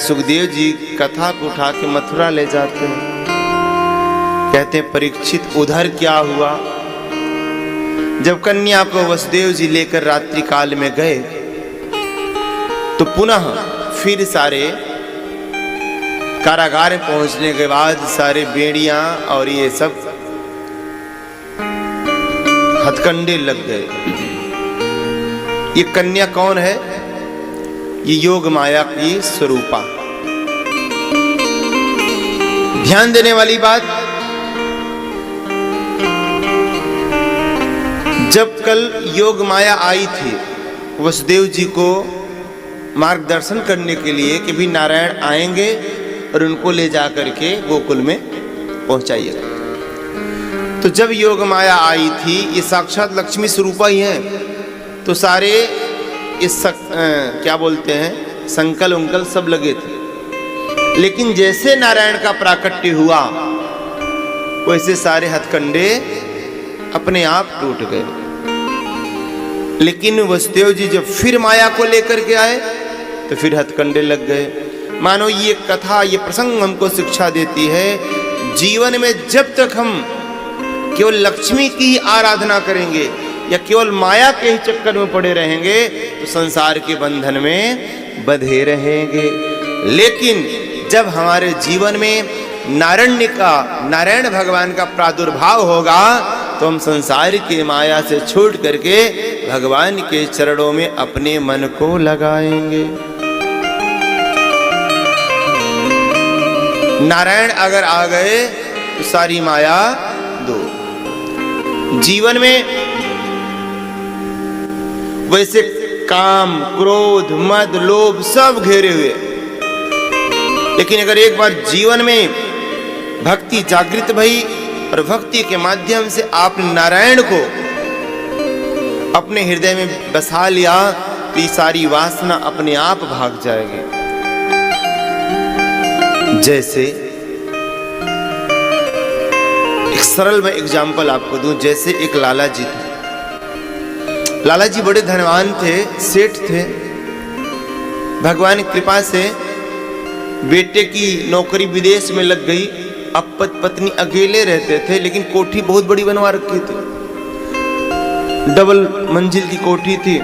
सुखदेव जी कथा को उठा के मथुरा ले जाते हैं। कहते हैं परीक्षित उधर क्या हुआ। जब कन्या को वसुदेव जी लेकर रात्रि काल में गए तो पुनः फिर सारे कारागार में पहुंचने के बाद सारे बेड़ियां और ये सब हथकंडे लग गए। ये कन्या कौन है? ये योग माया की स्वरूपा। ध्यान देने वाली बात, जब कल योग माया आई थी वसुदेव जी को मार्गदर्शन करने के लिए कि भी नारायण आएंगे और उनको ले जा करके गोकुल में पहुंचाइएगा, तो जब योग माया आई थी, ये साक्षात लक्ष्मी स्वरूपा ही है, तो सारे इस क्या बोलते हैं संकल उंकल सब लगे थे। लेकिन जैसे नारायण का प्राकट्य हुआ वैसे सारे हथकंडे अपने आप टूट गए। लेकिन वसुदेव जी जब फिर माया को लेकर के आए तो फिर हथकंडे लग गए। मानो ये कथा, ये प्रसंग हमको शिक्षा देती है, जीवन में जब तक हम केवल लक्ष्मी की आराधना करेंगे या केवल माया के ही चक्कर में पड़े रहेंगे तो संसार के बंधन में बंधे रहेंगे। लेकिन जब हमारे जीवन में नारायण भगवान का प्रादुर्भाव होगा तो हम संसार की माया से छूट करके भगवान के चरणों में अपने मन को लगाएंगे। नारायण अगर आ गए तो सारी माया दो। जीवन में वैसे काम, क्रोध, मद, लोभ सब घेरे हुए, लेकिन अगर एक बार जीवन में भक्ति जागृत भई और भक्ति के माध्यम से आपने नारायण को अपने हृदय में बसा लिया तो ये सारी वासना अपने आप भाग जाएगी। जैसे एक सरल मैं एग्जाम्पल आपको दूं, जैसे एक लाला जी थे। लाला जी बड़े धनवान थे, सेठ थे। भगवान की कृपा से बेटे की नौकरी विदेश में लग गई। अब पत्नी अकेले रहते थे, लेकिन कोठी बहुत बड़ी बनवा रखी थी, डबल मंजिल की कोठी थी।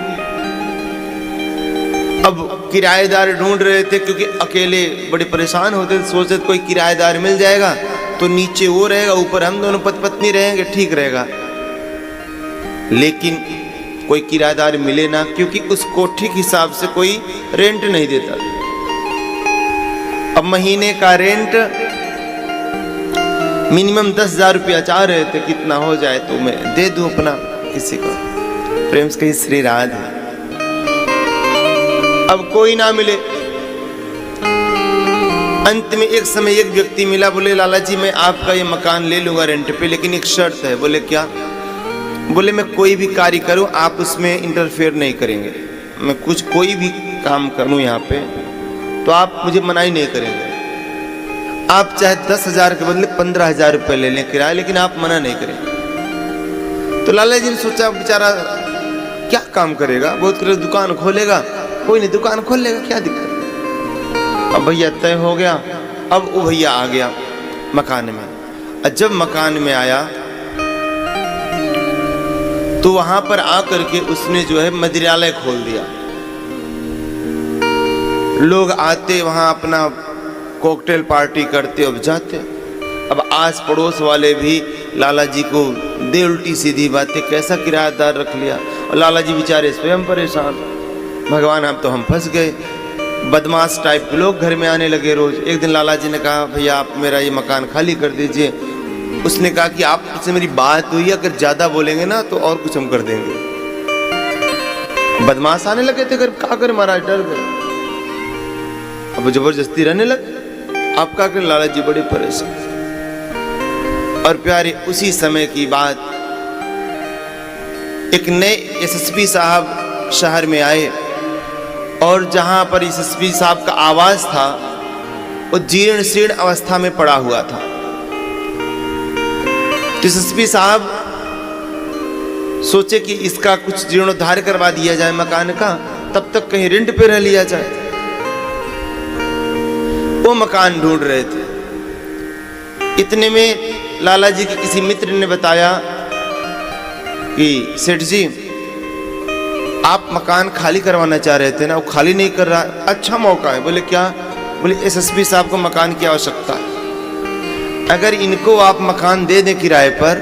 अब किराएदार ढूंढ रहे थे क्योंकि अकेले बड़े परेशान होते थे। सोचते कोई किराएदार मिल जाएगा तो नीचे वो रहेगा, ऊपर हम दोनों पति पत्नी रहेंगे, ठीक रहेगा। लेकिन कोई किराएदार मिले ना, क्योंकि उस कोठी के हिसाब से कोई रेंट नहीं देता। अब महीने का रेंट मिनिमम 10,000 रुपया चाह रहे थे, कितना हो जाए तो मैं दे दूं अपना किसी को। प्रेम से कही श्री राधे। अब कोई ना मिले। अंत में एक समय एक व्यक्ति मिला, बोले लाला जी मैं आपका ये मकान ले लूंगा रेंट पे, लेकिन एक शर्त है। बोले क्या? बोले मैं कोई भी कार्य करूं आप उसमें इंटरफेयर नहीं करेंगे। मैं कोई भी काम करूं यहाँ पे तो आप मुझे मना ही नहीं करेंगे। आप चाहे 10,000 के बदले 15,000 रुपये ले लें किराया, लेकिन आप मना नहीं करेंगे। तो लाला जी ने सोचा बेचारा क्या काम करेगा, बहुत करे दुकान खोलेगा। कोई नहीं, दुकान खोल लेगा, क्या दिक्कत। अब भैया तय हो गया। अब वो भैया आ गया मकान में। और जब मकान में आया तो वहां पर आकर के उसने जो है मदिरालय खोल दिया। लोग आते वहां अपना कॉकटेल पार्टी करते, अब जाते। अब आस पड़ोस वाले भी लाला जी को दे उल्टी सीधी बातें, कैसा किराएदार रख लिया। और लाला जी बेचारे स्वयं परेशान, भगवान अब तो हम फंस गए। बदमाश टाइप के लोग घर में आने लगे रोज। एक दिन लाला जी ने कहा भैया आप मेरा ये मकान खाली कर दीजिए। उसने कहा कि आपसे मेरी बात हुई, अगर ज्यादा बोलेंगे ना तो और कुछ हम कर देंगे। बदमाश आने लगे थे घर, क्या कर महाराज, डर गए। अब जबरदस्ती रहने लगे। आप क्या करें? लाला जी बड़े परेशान। और प्यारे उसी समय की बात, एक नए एसएसपी साहब शहर में आए और जहां पर एसएसपी साहब का आवास था वो जीर्ण शीर्ण अवस्था में पड़ा हुआ था। एसएसपी साहब सोचे कि इसका कुछ जीर्णोद्धार करवा दिया जाए मकान का, तब तक कहीं रेंट पे रह लिया जाए। वो मकान ढूंढ रहे थे। इतने में लाला जी के किसी मित्र ने बताया कि सेठ जी आप मकान खाली करवाना चाह रहे थे ना, वो खाली नहीं कर रहा, अच्छा मौका है। बोले क्या? बोले एसएसपी साहब को मकान की आवश्यकता है, अगर इनको आप मकान दे दें किराए पर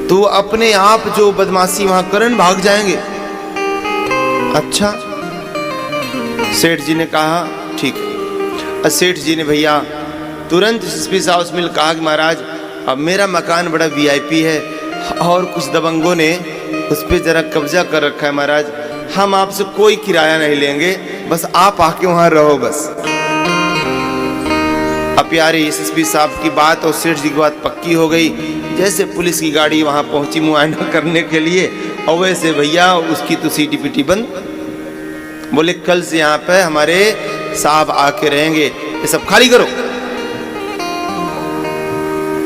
तो वो अपने आप जो बदमाशी वहां करन भाग जाएंगे। अच्छा, सेठ जी ने कहा ठीक है। सेठ जी ने भैया तुरंत एसएसपी साहब से मिल कहा कि महाराज अब मेरा मकान बड़ा वीआईपी है और कुछ दबंगों ने उस पर जरा कब्जा कर रखा है महाराज, हम आपसे कोई किराया नहीं लेंगे, बस आप आके वहां रहो बस। अब प्यारे एसएसपी साहब की बात और सेठ जी की बात पक्की हो गई। जैसे पुलिस की गाड़ी वहां पहुंची मुआयना करने के लिए, और वैसे भैया उसकी तो सीटी पीटी बंद। बोले कल से यहाँ पे हमारे साहब आके रहेंगे, ये सब खाली करो,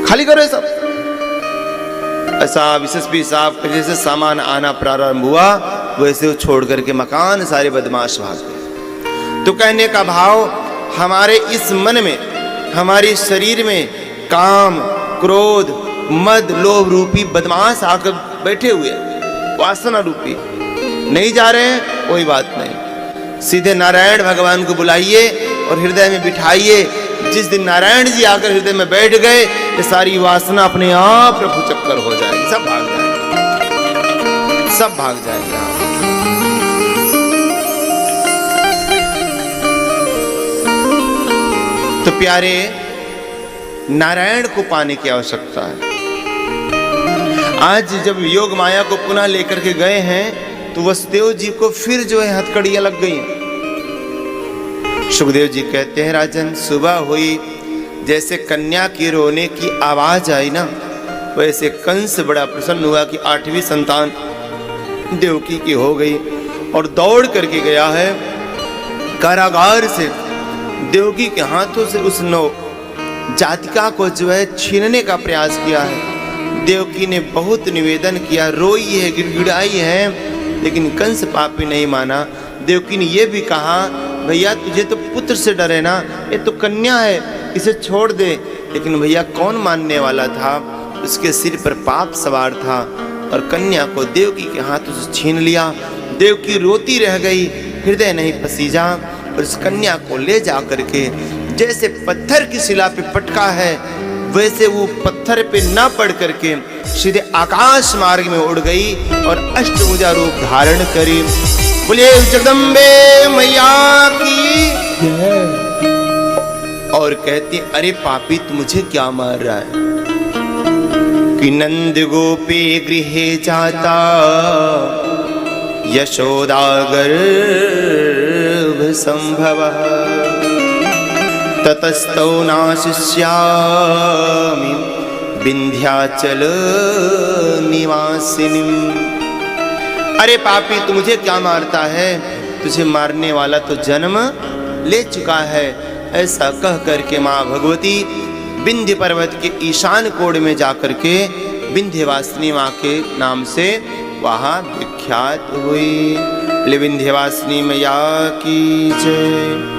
खाली करो ये सब। साहब एसएसपी साहब का जैसे सामान आना प्रारंभ हुआ वैसे वो छोड़ करके मकान सारे बदमाश भाग गए। तो कहने का भाव, हमारे इस मन में, हमारे शरीर में काम, क्रोध, मद, लोभ रूपी बदमाश आकर बैठे हुए, वासना रूपी। नहीं जा रहे हैं कोई बात नहीं, सीधे नारायण भगवान को बुलाइए और हृदय में बिठाइए। जिस दिन नारायण जी आकर हृदय में बैठ गए, ये सारी वासना अपने आप प्रभु चक्कर हो जाएगी, सब भाग जाएंगे, सब भाग जाएंगे। तो प्यारे, नारायण को पाने की आवश्यकता है। आज जब योग माया को पुनः लेकर के गए हैं तो वसुदेव जी को फिर जो है हथकड़ियां लग गई। सुखदेव जी कहते हैं राजन, सुबह हुई, जैसे कन्या की रोने की आवाज आई ना, वैसे कंस बड़ा प्रसन्न हुआ कि 8वीं संतान देवकी की हो गई, और दौड़ करके गया है कारागार से देवकी के हाथों से उस नौ जातिका को जो है छीनने का प्रयास किया है। देवकी ने बहुत निवेदन किया, रोई है, गिड़गिड़ाई है, लेकिन कंस पापी नहीं माना। देवकी ने यह भी कहा, भैया तुझे तो पुत्र से डरे ना, ये तो कन्या है, इसे छोड़ दे। लेकिन भैया कौन मानने वाला था, उसके सिर पर पाप सवार था और कन्या को देवकी के हाथों से छीन लिया। देवकी रोती रह गई, हृदय नहीं पसीजा, और उस कन्या को ले जा करके जैसे पत्थर की शिला पे पटका है वैसे वो पत्थर पे ना पड़ करके सीधे आकाश मार्ग में उड़ गई और अष्टभुजा रूप धारण करी। बोले जगदम्बे मैया की। और कहती, अरे पापी तू मुझे क्या मार रहा है? कि नंद गोपी गृहे जाता यशोदा गर्भ संभव ततस्तौ नाशिष्यामि विंध्याचल निवासिनीम्। अरे पापी तू मुझे क्या मारता है? तुझे मारने वाला तो जन्म ले चुका है। ऐसा कह करके माँ भगवती विंध्य पर्वत के ईशान कोण में जाकर के विंध्यवासिनी माँ के नाम से वहाँ विख्यात हुई। विंध्यवासिनी मैया की जय।